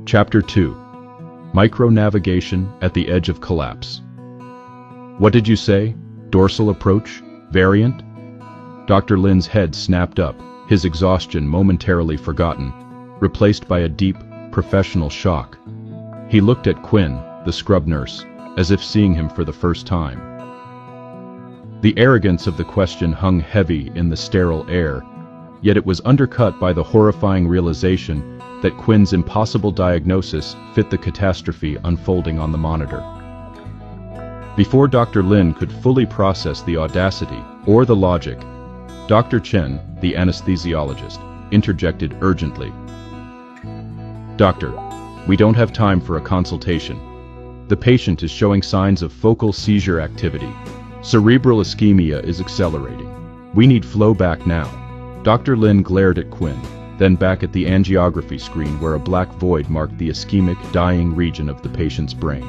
Chapter 2. Micro-vavigation at the edge of collapse. What did you say? Dorsal approach? Variant? Dr. Lin's head snapped up, his exhaustion momentarily forgotten, replaced by a deep, professional shock. He looked at Quinn, the scrub nurse, as if seeing him for the first time. The arrogance of the question hung heavy in the sterile air, yet it was undercut by the horrifying realization that Quinn's impossible diagnosis fit the catastrophe unfolding on the monitor. Before Dr. Lin could fully process the audacity or the logic, Dr. Chen, the anesthesiologist, interjected urgently. "Doctor, we don't have time for a consultation. The patient is showing signs of focal seizure activity. Cerebral ischemia is accelerating. We need flow back now." Dr. Lin glared at Quinn, then back at the angiography screen where a black void marked the ischemic, dying region of the patient's brain.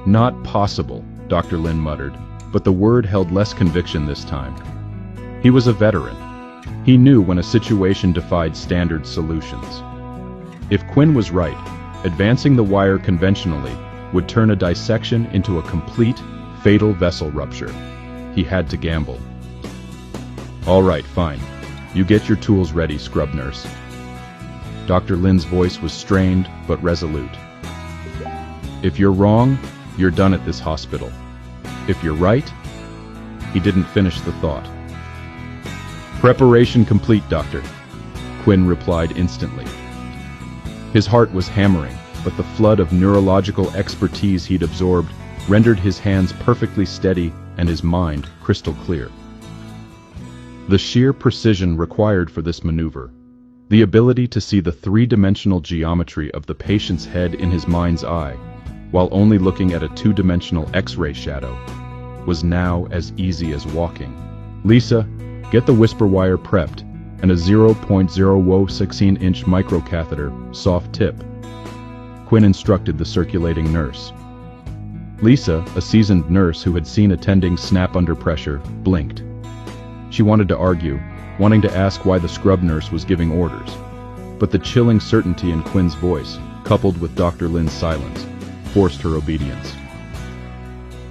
"Not possible," Dr. Lin muttered, but the word held less conviction this time. He was a veteran. He knew when a situation defied standard solutions. If Quinn was right, advancing the wire conventionally would turn a dissection into a complete, fatal vessel rupture. He had to gamble. "All right, fine. You get your tools ready, scrub nurse." Dr. Lin's voice was strained but resolute. "If you're wrong, you're done at this hospital. If you're right..." He didn't finish the thought. "Preparation complete, doctor," Quinn replied instantly. His heart was hammering, but the flood of neurological expertise he'd absorbed rendered his hands perfectly steady and his mind crystal clear. The sheer precision required for this maneuver, the ability to see the three-dimensional geometry of the patient's head in his mind's eye, while only looking at a two-dimensional X-ray shadow, was now as easy as walking. "Lisa, get the whisper wire prepped, and a 0.016-inch microcatheter, soft tip," Quinn instructed the circulating nurse. Lisa, a seasoned nurse who had seen attendings snap under pressure, blinked. She wanted to argue, wanting to ask why the scrub nurse was giving orders, but the chilling certainty in Quinn's voice, coupled with Dr. Lin's silence, forced her obedience.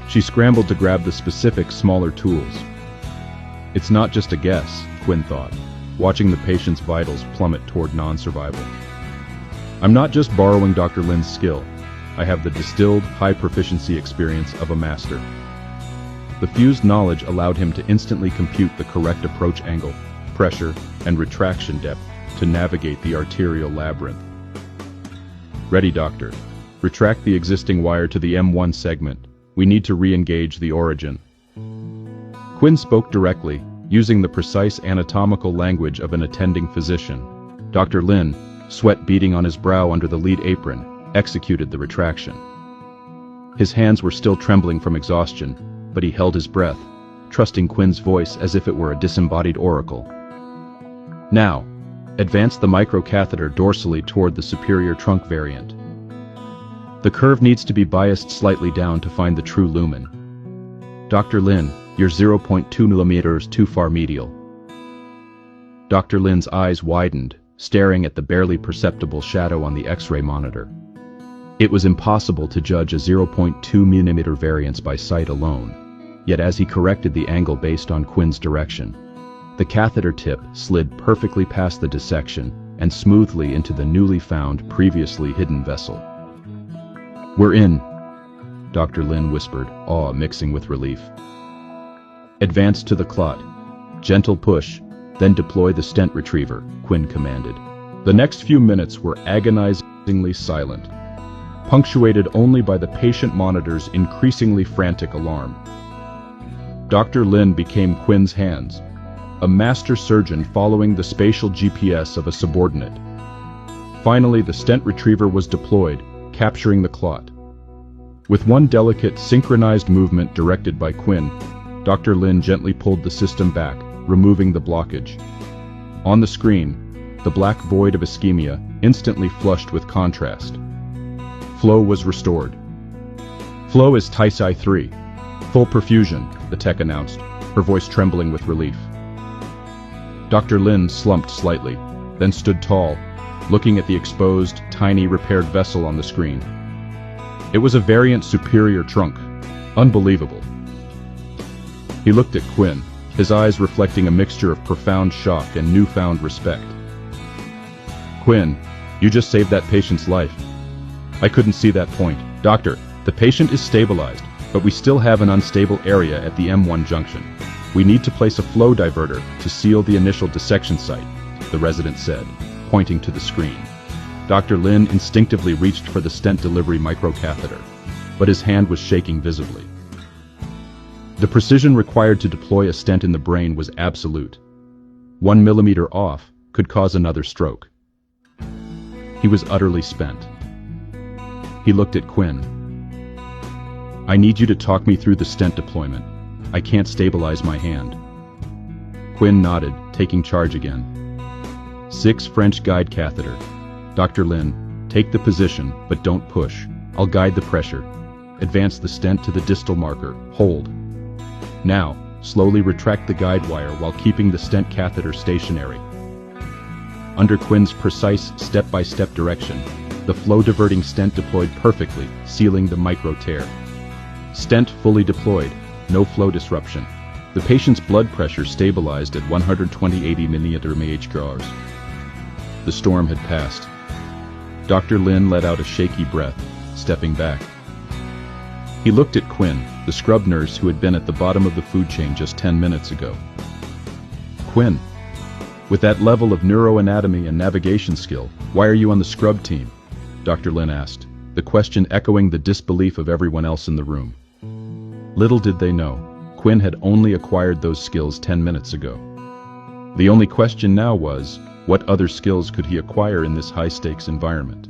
She scrambled to grab the specific, smaller tools. It's not just a guess, Quinn thought, watching the patient's vitals plummet toward non-survival. "I'm not just borrowing Dr. Lin's skill. I have the distilled, high-proficiency experience of a master." The fused knowledge allowed him to instantly compute the correct approach angle, pressure, and retraction depth to navigate the arterial labyrinth. "Ready, doctor. Retract the existing wire to the M1 segment. We need to re-engage the origin." Quinn spoke directly, using the precise anatomical language of an attending physician. Dr. Lin, sweat beading on his brow under the lead apron, executed the retraction. His hands were still trembling from exhaustion, but he held his breath, trusting Quinn's voice as if it were a disembodied oracle. "Now, advance the microcatheter dorsally toward the superior trunk variant. The curve needs to be biased slightly down to find the true lumen. Dr. Lin, you're 0.2 millimeters too far medial." Dr. Lin's eyes widened, staring at the barely perceptible shadow on the X-ray monitor. It was impossible to judge a 0.2 millimeter variance by sight alone, yet as he corrected the angle based on Quinn's direction, the catheter tip slid perfectly past the dissection and smoothly into the newly found, previously hidden vessel. "We're in," Dr. Lin whispered, awe mixing with relief. "Advance to the clot. Gentle push, then deploy the stent retriever," Quinn commanded. The next few minutes were agonizingly silent, punctuated only by the patient monitor's increasingly frantic alarm. Dr. Lin became Quinn's hands, a master surgeon following the spatial GPS of a subordinate. Finally, the stent retriever was deployed, capturing the clot. With one delicate, synchronized movement directed by Quinn, Dr. Lin gently pulled the system back, removing the blockage. On the screen, the black void of ischemia instantly flushed with contrast. Flow was restored. "Flow is TISI 3. Full perfusion," the tech announced, her voice trembling with relief. Dr. Lin slumped slightly, then stood tall, looking at the exposed, tiny repaired vessel on the screen. It was a variant superior trunk. Unbelievable. He looked at Quinn, his eyes reflecting a mixture of profound shock and newfound respect. "Quinn, you just saved that patient's life." "I couldn't see that point. Doctor, the patient is stabilized, but we still have an unstable area at the M1 junction. We need to place a flow diverter to seal the initial dissection site," the resident said, pointing to the screen. Dr. Lin instinctively reached for the stent delivery microcatheter, but his hand was shaking visibly. The precision required to deploy a stent in the brain was absolute. 1 millimeter off could cause another stroke. He was utterly spent. He looked at Quinn. "I need you to talk me through the stent deployment. I can't stabilize my hand." Quinn nodded, taking charge again. 6 French guide catheter. "Dr. Lin, take the position, but don't push. I'll guide the pressure. Advance the stent to the distal marker. Hold. Now, slowly retract the guide wire while keeping the stent catheter stationary." Under Quinn's precise step-by-step direction, the flow-diverting stent deployed perfectly, sealing the micro-tear. Stent fully deployed, no flow disruption. The patient's blood pressure stabilized at 120/80 mmHg. The storm had passed. Dr. Lin let out a shaky breath, stepping back. He looked at Quinn, the scrub nurse who had been at the bottom of the food chain just 10 minutes ago. "Quinn, with that level of neuroanatomy and navigation skill, why are you on the scrub team?" Dr. Lin asked, the question echoing the disbelief of everyone else in the room. Little did they know, Quinn had only acquired those skills 10 minutes ago. The only question now was, what other skills could he acquire in this high-stakes environment?